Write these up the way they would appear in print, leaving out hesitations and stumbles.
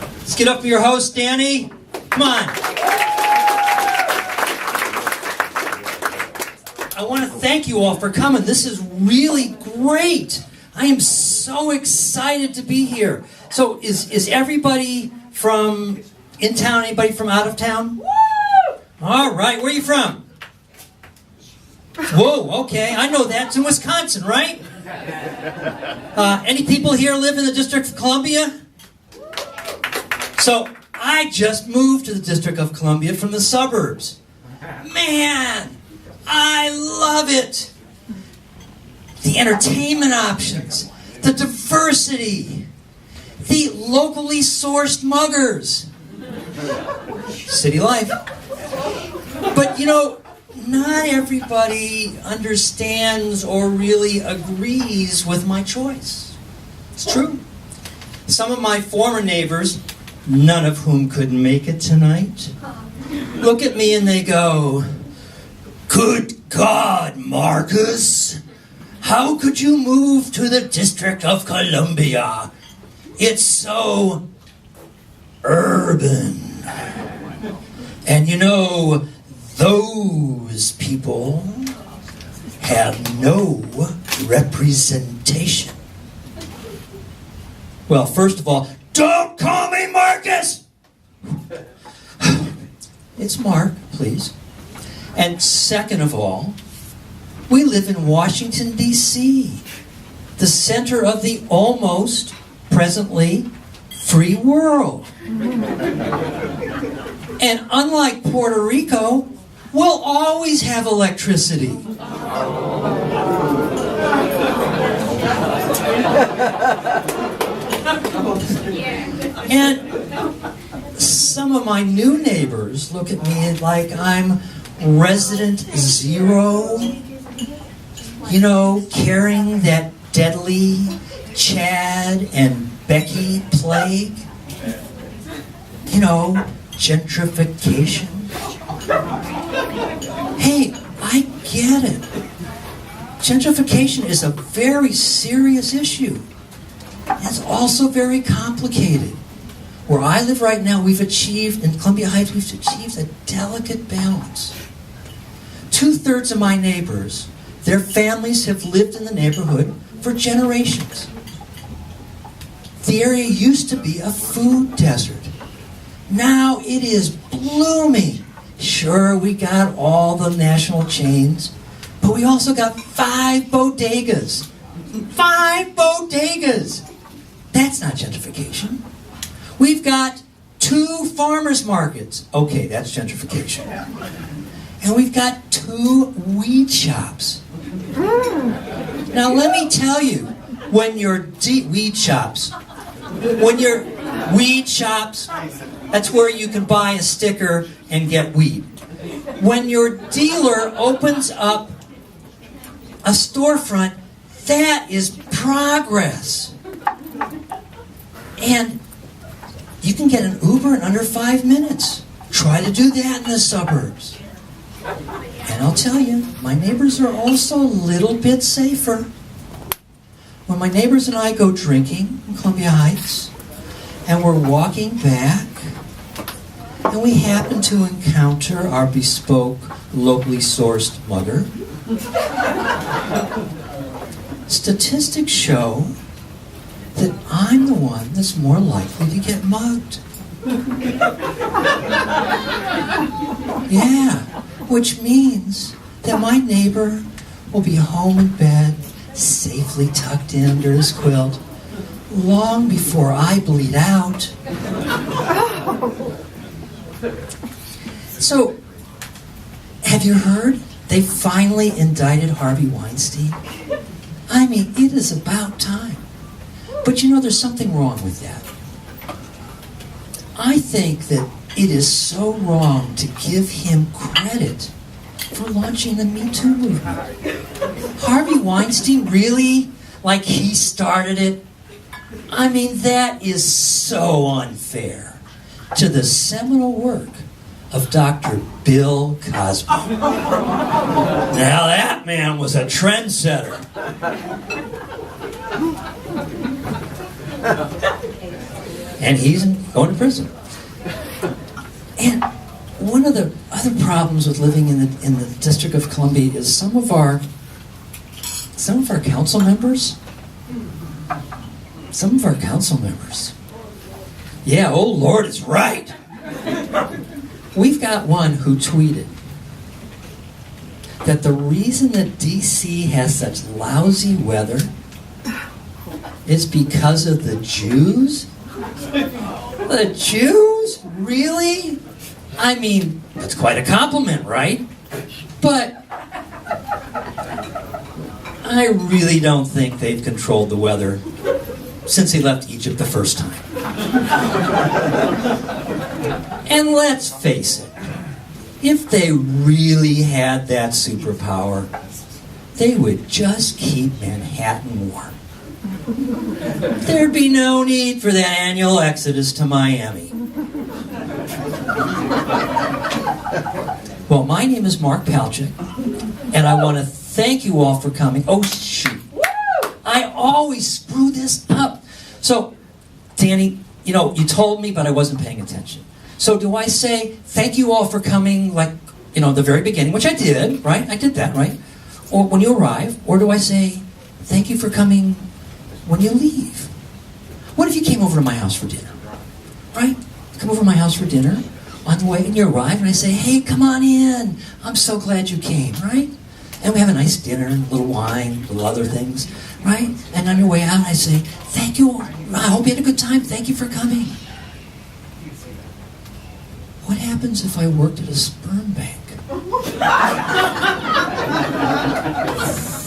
Let's get up for your host, Danny. Come on. I want to thank you all for coming. This is really great. I am so excited to be here. So is everybody from in town? Anybody from out of town? Woo! All right. Where are you from? Whoa, okay. I know that. It's in Wisconsin, right? Any people here live in the District of Columbia? So I just moved to the District of Columbia from the suburbs. Man, I love it. The entertainment options, the diversity, the locally sourced muggers. City life. But you know, not everybody understands or really agrees with my choice. It's true. Some of my former neighbors, none of whom could make it tonight, look at me and they go, "Good God, Marcus, how could you move to the District of Columbia? It's so urban." And you know, those people have no representation. Well, first of all, don't call me Marcus! It's Mark, please. And second of all, we live in Washington, D.C., the center of the almost, presently, free world. And unlike Puerto Rico, we'll always have electricity. And some of my new neighbors look at me like I'm resident zero, you know, carrying that deadly Chad and Becky plague. You know, gentrification. Hey, I get it. Gentrification is a very serious issue. It's also very complicated. Where I live right now, we've achieved, in Columbia Heights, we've achieved a delicate balance. 2/3 of my neighbors, their families have lived in the neighborhood for generations. The area used to be a food desert. Now it is blooming. Sure, we got all the national chains, but we also got 5 bodegas. 5 bodegas! That's not gentrification. We've got 2 farmers markets. Okay, that's gentrification. And we've got 2 weed shops. Now let me tell you, when you're weed shops, that's where you can buy a sticker and get weed. When your dealer opens up a storefront, that is progress. And you can get an Uber in under 5 minutes. Try to do that in the suburbs. And I'll tell you, my neighbors are also a little bit safer. When my neighbors and I go drinking in Columbia Heights, and we're walking back, and we happen to encounter our bespoke, locally sourced mugger, statistics show that I'm the one that's more likely to get mugged. Yeah, which means that my neighbor will be home in bed, safely tucked in under his quilt, long before I bleed out. So, have you heard? They finally indicted Harvey Weinstein. I mean, it is about time. But you know, there's something wrong with that. I think that it is so wrong to give him credit for launching the Me Too movement. Harvey Weinstein, really? Like he started it? I mean, that is so unfair to the seminal work of Dr. Bill Cosby. Now that man was a trendsetter. And he's going to prison. And one of the other problems with living in the District of Columbia is some of our council members. Yeah, oh Lord is right. We've got one who tweeted that the reason that DC has such lousy weather is because of the Jews. The Jews? Really? I mean, that's quite a compliment, right? But I really don't think they've controlled the weather since they left Egypt the first time. And let's face it, if they really had that superpower, they would just keep Manhattan warm. There'd be no need for the annual exodus to Miami. Well, my name is Mark Palchik, and I want to thank you all for coming. Oh, shoot. I always screw this up. So, Danny, you told me, but I wasn't paying attention. So do I say, thank you all for coming, like, the very beginning, which I did, right? I did that, right? Or when you arrive, or do I say, thank you for coming when you leave? What if you came over to my house for dinner, right? Come over to my house for dinner. On the way, and you arrive, and I say, hey, come on in. I'm so glad you came, right? And we have a nice dinner, a little wine, little other things, right? And on your way out, I say, thank you. I hope you had a good time. Thank you for coming. What happens if I worked at a sperm bank?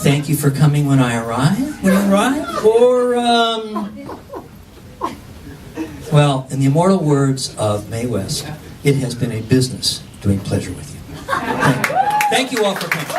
Thank you for coming when I arrive? When you arrive? Or, well, in the immortal words of Mae West, it has been a business doing pleasure with you. Thank you all for coming.